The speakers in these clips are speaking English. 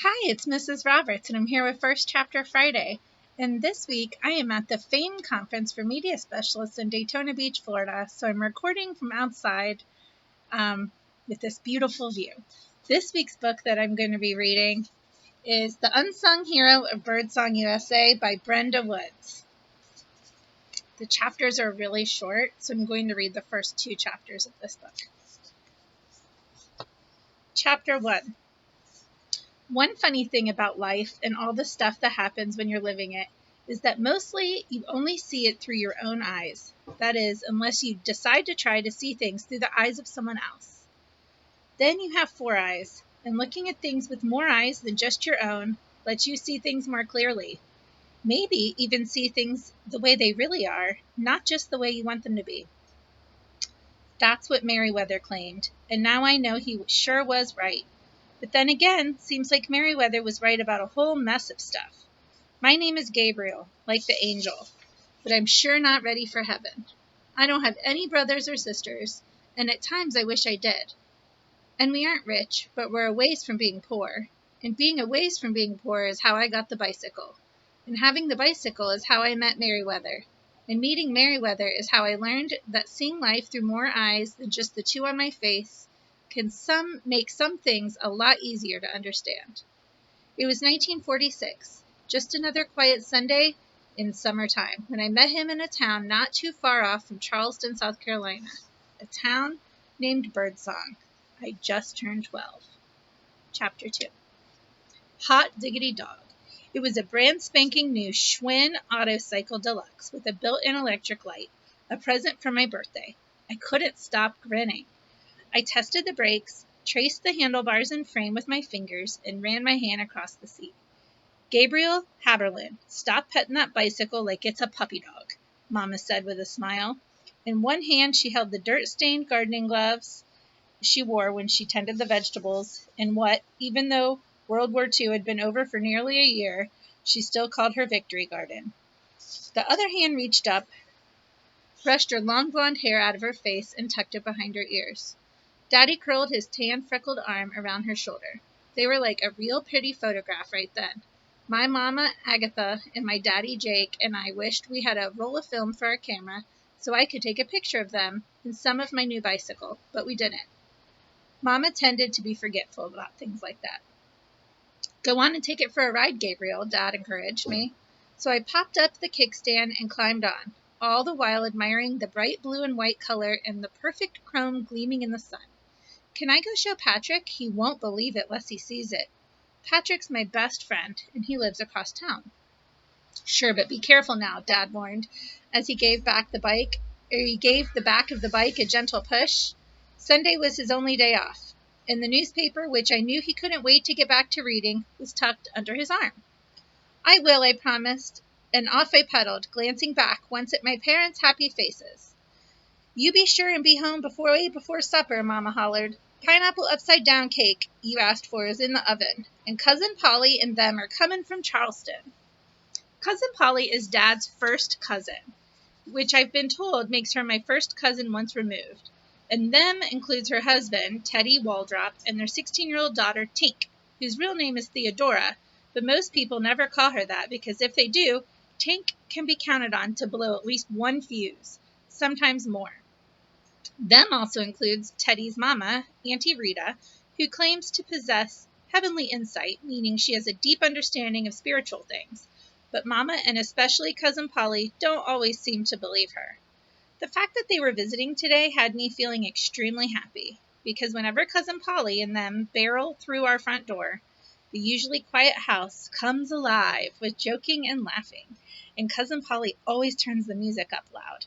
Hi, it's Mrs. Roberts, and I'm here with First Chapter Friday. And this week, I am at the FAME Conference for Media Specialists in Daytona Beach, Florida, so I'm recording from outside with this beautiful view. This week's book that I'm going to be reading is The Unsung Hero of Birdsong USA by Brenda Woods. The chapters are really short, so I'm going to read the first two chapters of this book. Chapter 1. One funny thing about life and all the stuff that happens when you're living it is that mostly you only see it through your own eyes. That is, unless you decide to try to see things through the eyes of someone else. Then you have 4 eyes, and looking at things with more eyes than just your own lets you see things more clearly. Maybe even see things the way they really are, not just the way you want them to be. That's what Merriweather claimed, and now I know he sure was right. But then again, seems like Merriweather was right about a whole mess of stuff. My name is Gabriel, like the angel, but I'm sure not ready for heaven. I don't have any brothers or sisters, and at times I wish I did. And we aren't rich, but we're a ways from being poor. And being a ways from being poor is how I got the bicycle. And having the bicycle is how I met Merriweather. And meeting Merriweather is how I learned that seeing life through more eyes than just the 2 on my face can make some things a lot easier to understand. It was 1946, just another quiet Sunday in summertime, when I met him in a town not too far off from Charleston, South Carolina, a town named Birdsong. I just turned 12. Chapter 2. Hot Diggity Dog. It was a brand spanking new Schwinn Autocycle Deluxe with a built-in electric light, a present for my birthday. I couldn't stop grinning. I tested the brakes, traced the handlebars and frame with my fingers, and ran my hand across the seat. Gabriel Haberlin, stop petting that bicycle like it's a puppy dog, Mama said with a smile. In one hand, she held the dirt-stained gardening gloves she wore when she tended the vegetables, in what, even though World War II had been over for nearly a year, she still called her victory garden. The other hand reached up, brushed her long blonde hair out of her face, and tucked it behind her ears. Daddy curled his tan, freckled arm around her shoulder. They were like a real pretty photograph right then. My mama, Agatha, and my daddy, Jake, and I wished we had a roll of film for our camera so I could take a picture of them and some of my new bicycle, but we didn't. Mama tended to be forgetful about things like that. Go on and take it for a ride, Gabriel, Dad encouraged me. So I popped up the kickstand and climbed on, all the while admiring the bright blue and white color and the perfect chrome gleaming in the sun. Can I go show Patrick? He won't believe it unless he sees it. Patrick's my best friend, and he lives across town. Sure, but be careful now, Dad warned, as he gave the back of the bike a gentle push. Sunday was his only day off, and the newspaper, which I knew he couldn't wait to get back to reading, was tucked under his arm. I will, I promised, and off I pedaled, glancing back once at my parents' happy faces. You be sure and be home before supper, Mama hollered. Pineapple upside-down cake you asked for is in the oven, and Cousin Polly and them are coming from Charleston. Cousin Polly is Dad's first cousin, which I've been told makes her my first cousin once removed, and them includes her husband, Teddy Waldrop, and their 16-year-old daughter, Tink, whose real name is Theodora, but most people never call her that because if they do, Tink can be counted on to blow at least one fuse, sometimes more. Them also includes Teddy's mama, Auntie Rita, who claims to possess heavenly insight, meaning she has a deep understanding of spiritual things, but Mama and especially Cousin Polly don't always seem to believe her. The fact that they were visiting today had me feeling extremely happy, because whenever Cousin Polly and them barrel through our front door, the usually quiet house comes alive with joking and laughing, and Cousin Polly always turns the music up loud.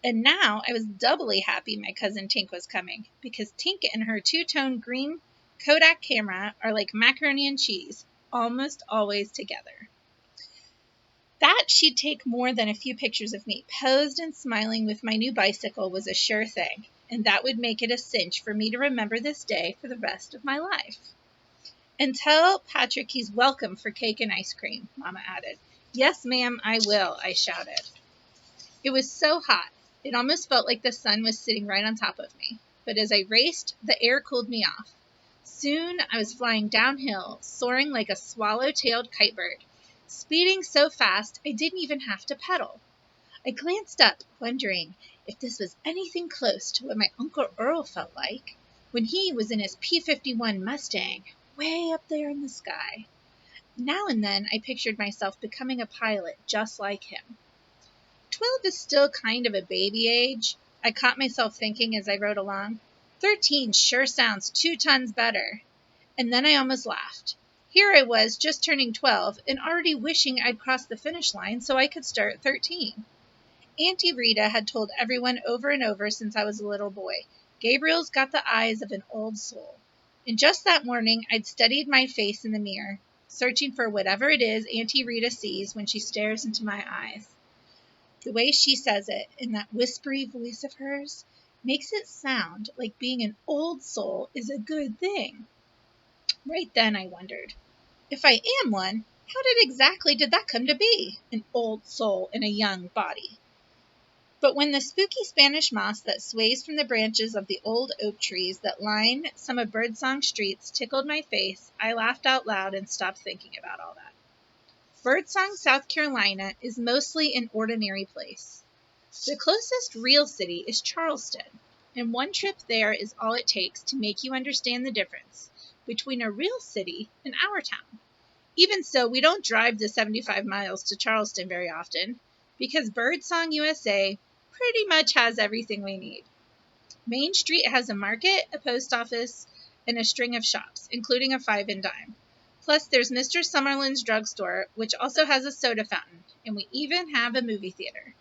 And now I was doubly happy my cousin Tink was coming, because Tink and her 2-tone green Kodak camera are like macaroni and cheese, almost always together. That she'd take more than a few pictures of me posed and smiling with my new bicycle was a sure thing, and that would make it a cinch for me to remember this day for the rest of my life. And tell Patrick he's welcome for cake and ice cream, Mama added. Yes, ma'am, I will, I shouted. It was so hot. It almost felt like the sun was sitting right on top of me. But as I raced, the air cooled me off. Soon I was flying downhill, soaring like a swallow-tailed kitebird, speeding so fast I didn't even have to pedal. I glanced up, wondering if this was anything close to what my Uncle Earl felt like when he was in his P-51 Mustang, way up there in the sky. Now and then I pictured myself becoming a pilot just like him. 12 is still kind of a baby age, I caught myself thinking as I rode along. 13 sure sounds 2 tons better. And then I almost laughed. Here I was just turning 12 and already wishing I'd crossed the finish line so I could start 13. Auntie Rita had told everyone over and over since I was a little boy, Gabriel's got the eyes of an old soul. And just that morning I'd studied my face in the mirror, searching for whatever it is Auntie Rita sees when she stares into my eyes. The way she says it, in that whispery voice of hers, makes it sound like being an old soul is a good thing. Right then I wondered, if I am one, how exactly did that come to be, an old soul in a young body? But when the spooky Spanish moss that sways from the branches of the old oak trees that line some of Birdsong streets tickled my face, I laughed out loud and stopped thinking about all that. Birdsong, South Carolina is mostly an ordinary place. The closest real city is Charleston, and one trip there is all it takes to make you understand the difference between a real city and our town. Even so, we don't drive the 75 miles to Charleston very often, because Birdsong, USA pretty much has everything we need. Main Street has a market, a post office, and a string of shops, including a 5 and dime. Plus, there's Mr. Summerlin's drugstore, which also has a soda fountain, and we even have a movie theater.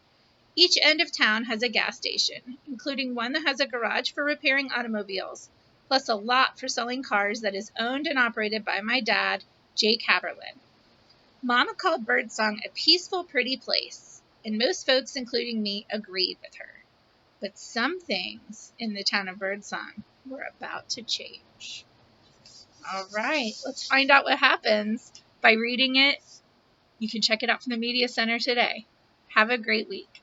Each end of town has a gas station, including one that has a garage for repairing automobiles, plus a lot for selling cars that is owned and operated by my dad, Jake Haberlin. Mama called Birdsong a peaceful, pretty place, and most folks, including me, agreed with her. But some things in the town of Birdsong were about to change. All right, let's find out what happens by reading it. You can check it out from the Media Center today. Have a great week.